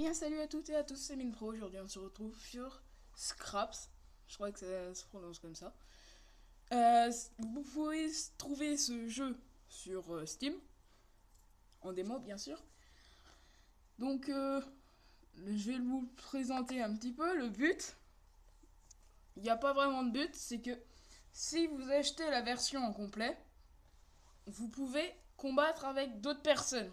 Eh bien salut à toutes et à tous, c'est Minpro. Aujourd'hui on se retrouve sur Scraps. Je crois que ça se prononce comme ça. Vous pouvez trouver ce jeu sur Steam, en démo bien sûr. Donc je vais vous présenter un petit peu le but. Il n'y a pas vraiment de but, c'est que si vous achetez la version en complet, vous pouvez combattre avec d'autres personnes.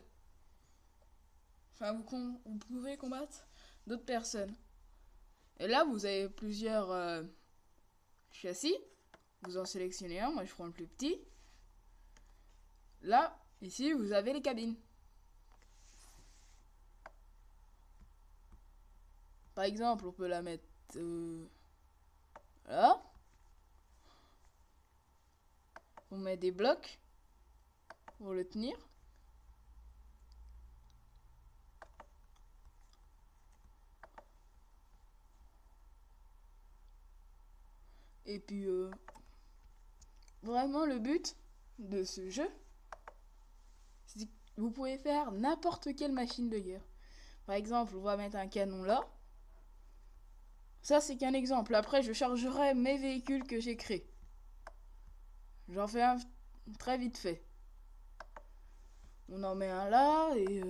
Enfin, vous pouvez combattre d'autres personnes. Et là, vous avez plusieurs châssis. Vous en sélectionnez un. Moi, je prends le plus petit. Là, ici, vous avez les cabines. Par exemple, on peut la mettre là. On met des blocs pour le tenir. Et puis, vraiment, le but de ce jeu, c'est que vous pouvez faire n'importe quelle machine de guerre. Par exemple, on va mettre un canon là. Ça, c'est qu'un exemple. Après, je chargerai mes véhicules que j'ai créés. J'en fais un très vite fait. On en met un là et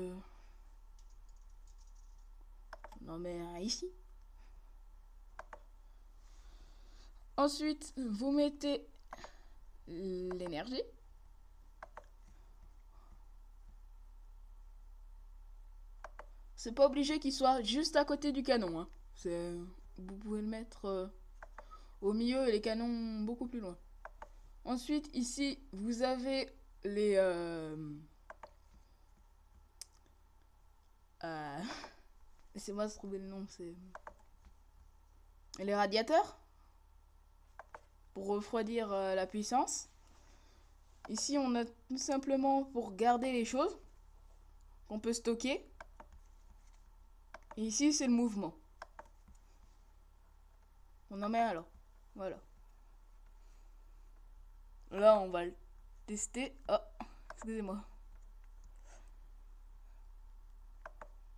on en met un ici. Ensuite, vous mettez l'énergie. C'est pas obligé qu'il soit juste à côté du canon. Hein. Vous pouvez le mettre au milieu et les canons beaucoup plus loin. Ensuite, ici, vous avez les... Laissez-moi se trouver le nom. C'est les radiateurs. Pour refroidir la puissance. Ici, on a tout simplement pour garder les choses qu'on peut stocker. Et ici, c'est le mouvement. On en met un là. Voilà. Là, on va le tester. Oh, excusez-moi.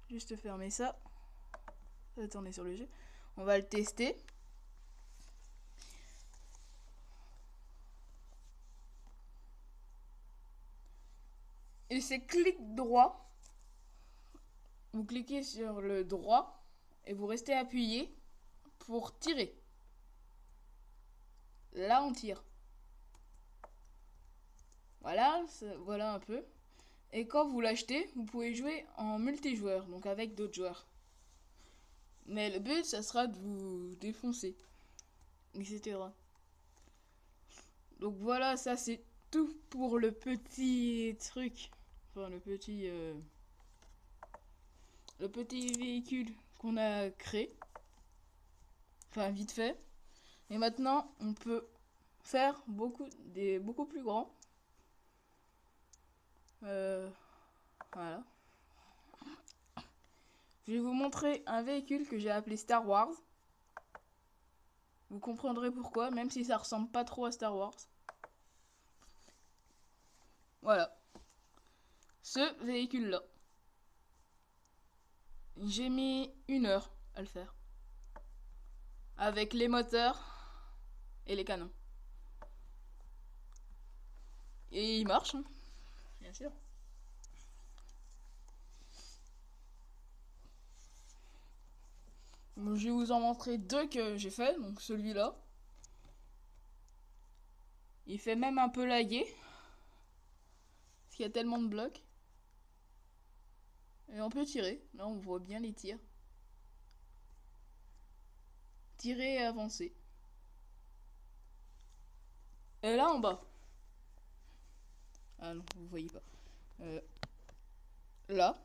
Juste fermer ça. Attendez sur le jeu. On va le tester. Et c'est clic droit. Vous cliquez sur le droit et vous restez appuyé pour tirer. Là, on tire. Voilà, voilà un peu. Et quand vous l'achetez, vous pouvez jouer en multijoueur, donc avec d'autres joueurs. Mais le but, ça sera de vous défoncer, etc. Donc voilà, ça c'est tout pour le petit truc. Enfin, le petit véhicule qu'on a créé. Enfin, vite fait. Et maintenant, on peut faire beaucoup plus grands. Voilà. Je vais vous montrer un véhicule que j'ai appelé Star Wars. Vous comprendrez pourquoi, même si ça ressemble pas trop à Star Wars. Voilà. Ce véhicule-là. J'ai mis 1 heure à le faire. Avec les moteurs et les canons. Et il marche, hein, bien sûr. Donc, je vais vous en montrer 2 que j'ai fait. Donc celui-là. Il fait même un peu laguer. Parce qu'il y a tellement de blocs. Et on peut tirer. Là, on voit bien les tirs. Tirer et avancer. Et là, en bas. Ah non, vous voyez pas. Là.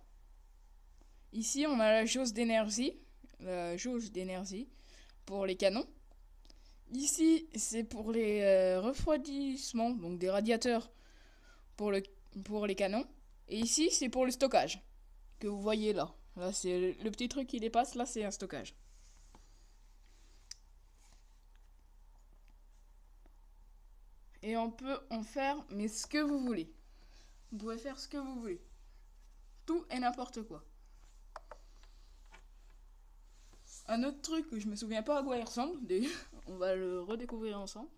Ici, on a la jauge d'énergie. La jauge d'énergie pour les canons. Ici, c'est pour les refroidissements, donc des radiateurs pour les canons. Et ici, c'est pour le stockage, que vous voyez là. Là, c'est le petit truc qui dépasse, là, c'est un stockage. Et on peut en faire, mais ce que vous voulez. Vous pouvez faire ce que vous voulez. Tout et n'importe quoi. un autre truc que je me souviens pas à quoi il ressemble. On va le redécouvrir ensemble.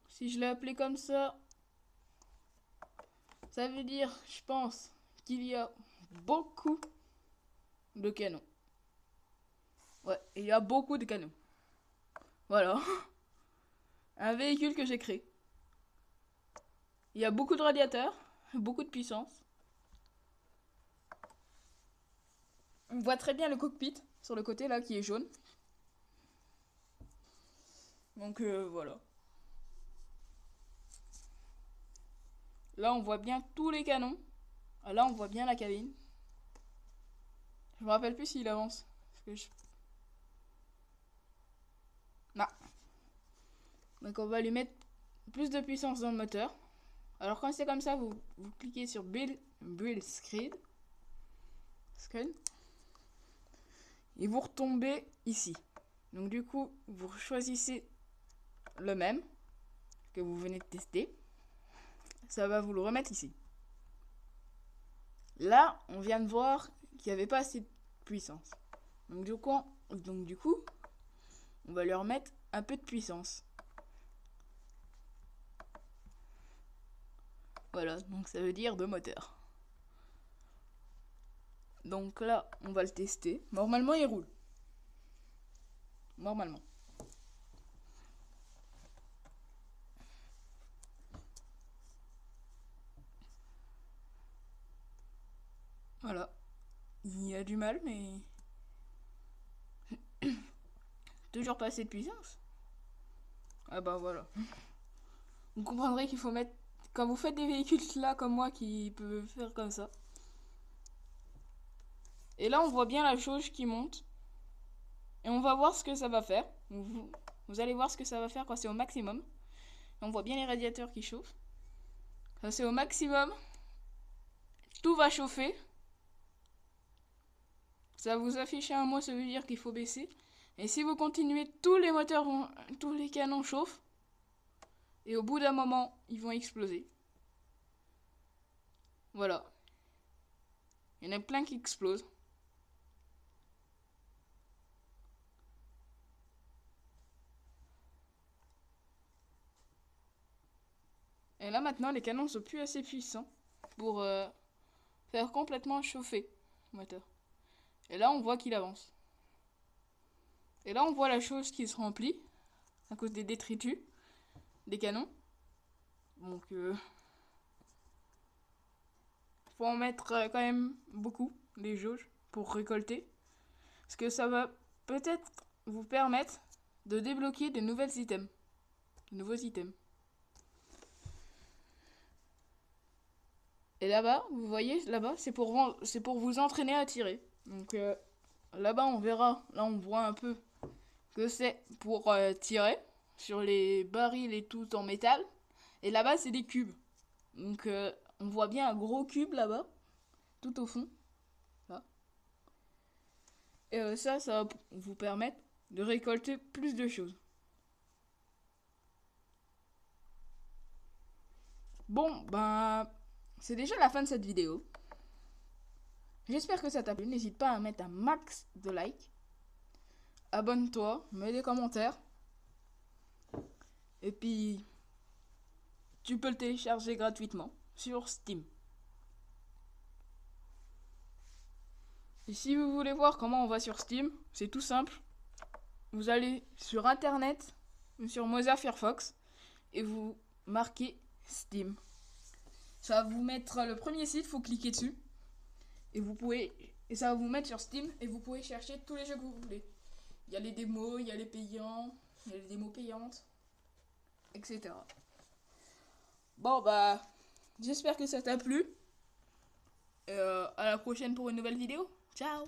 Si je l'ai appelé comme ça veut dire, je pense, qu'il y a beaucoup de canons. Ouais, il y a beaucoup de canons. Voilà. Un véhicule que j'ai créé. Il y a beaucoup de radiateurs, beaucoup de puissance. On voit très bien le cockpit sur le côté là qui est jaune. Donc voilà. Là on voit bien tous les canons. Là on voit bien la cabine. Je me rappelle plus s'il avance. Non. Donc on va lui mettre plus de puissance dans le moteur. Alors quand c'est comme ça, vous cliquez sur Build Screen. Et vous retombez ici. Donc du coup, vous choisissez le même que vous venez de tester. Ça va vous le remettre ici. Là, on vient de voir qu'il n'y avait pas assez de puissance. Donc du coup, on va lui remettre un peu de puissance. Voilà, donc ça veut dire de moteur. Donc là, on va le tester. Normalement, il roule. Normalement. Voilà. Il y a du mal, mais... toujours pas assez de puissance. Ah bah voilà. Vous comprendrez qu'il faut mettre... Quand vous faites des véhicules là, comme moi, qui peuvent faire comme ça. Et là, on voit bien la jauge qui monte. Et on va voir ce que ça va faire. Vous allez voir ce que ça va faire quand c'est au maximum. Et on voit bien les radiateurs qui chauffent. Quand c'est au maximum, tout va chauffer. Ça vous affiche un mot, ça veut dire qu'il faut baisser. Et si vous continuez, tous les canons chauffent. Et au bout d'un moment, ils vont exploser. Voilà. Il y en a plein qui explosent. Et là maintenant, les canons sont plus assez puissants pour faire complètement chauffer le moteur. Et là, on voit qu'il avance. Et là, on voit la chose qui se remplit à cause des détritus des canons. Donc, faut en mettre quand même beaucoup, les jauges, pour récolter. Parce que ça va peut-être vous permettre de débloquer de nouveaux items. Et là-bas, vous voyez, là-bas, c'est pour vous entraîner à tirer. Donc là-bas, on verra. Là, on voit un peu que c'est pour tirer sur les barils et tout en métal. Et là-bas, c'est des cubes. Donc on voit bien un gros cube là-bas, tout au fond. Là. Et ça va vous permettre de récolter plus de choses. Bon, ben, c'est déjà la fin de cette vidéo. J'espère que ça t'a plu. N'hésite pas à mettre un max de likes. Abonne-toi, mets des commentaires. Et puis, tu peux le télécharger gratuitement sur Steam. Et si vous voulez voir comment on va sur Steam, c'est tout simple. Vous allez sur Internet, sur Mozilla Firefox, et vous marquez Steam. Ça va vous mettre le premier site, faut cliquer dessus. Et ça va vous mettre sur Steam, et vous pouvez chercher tous les jeux que vous voulez. Il y a les démos, il y a les payants, il y a les démos payantes, etc. Bon bah, j'espère que ça t'a plu. À la prochaine pour une nouvelle vidéo. Ciao!